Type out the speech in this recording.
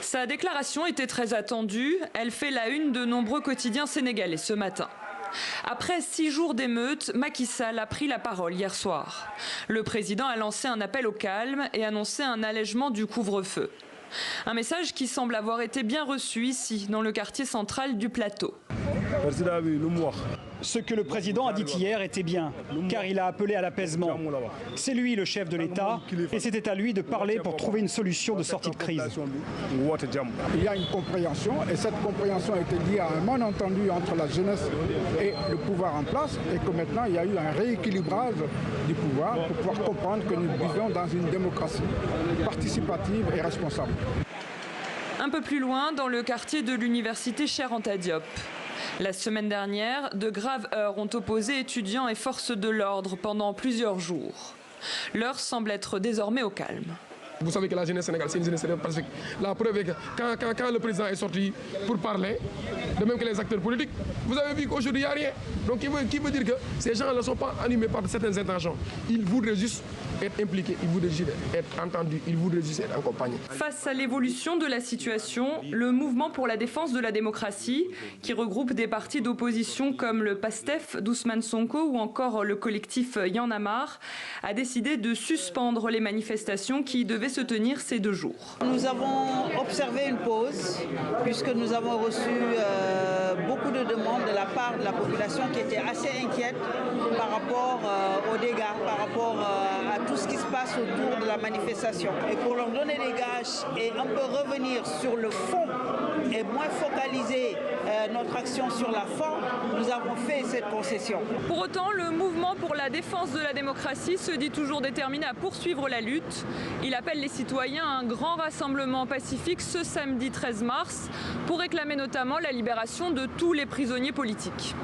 Sa déclaration était très attendue. Elle fait la une de nombreux quotidiens sénégalais ce matin. Après 6 jours d'émeutes, Macky Sall a pris la parole hier soir. Le président a lancé un appel au calme et annoncé un allègement du couvre-feu. Un message qui semble avoir été bien reçu ici, dans le quartier central du plateau. Ce que le président a dit hier était bien, car il a appelé à l'apaisement. C'est lui le chef de l'État, et c'était à lui de parler pour trouver une solution de sortie de crise. Il y a une compréhension, et cette compréhension a été liée à un malentendu entre la jeunesse et le pouvoir en place, et que maintenant il y a eu un rééquilibrage du pouvoir pour pouvoir comprendre que nous vivons dans une démocratie participative et responsable. Un peu plus loin, dans le quartier de l'université Cheikh Anta Diop. La semaine dernière, de graves heurts ont opposé étudiants et forces de l'ordre pendant plusieurs jours. L'heure semble être désormais au calme. Vous savez que la jeunesse sénégalaise, c'est une jeunesse pacifique. La preuve est que quand le président est sorti pour parler, de même que les acteurs politiques, vous avez vu qu'aujourd'hui, il n'y a rien. Donc, qui veut dire que ces gens ne sont pas animés par certaines intentions. Ils voudraient juste être impliqués, ils voudraient juste être entendus, ils voudraient juste être accompagnés. Face à l'évolution de la situation, le mouvement pour la défense de la démocratie, qui regroupe des partis d'opposition comme le PASTEF d'Ousmane Sonko ou encore le collectif Y'en a marre, a décidé de suspendre les manifestations qui devaient se tenir ces 2 jours. Nous avons observé une pause puisque nous avons reçu beaucoup de demandes de la part de la population qui était assez inquiète par rapport aux dégâts, par rapport à tout ce qui se passe autour de la manifestation. Et pour leur donner des gages et un peu revenir sur le fond et moins focaliser notre action sur la forme, nous avons fait cette concession. Pour autant, le mouvement pour la défense de la démocratie se dit toujours déterminé à poursuivre la lutte. Il appelle les citoyens à un grand rassemblement pacifique ce samedi 13 mars pour réclamer notamment la libération de tous les prisonniers politiques.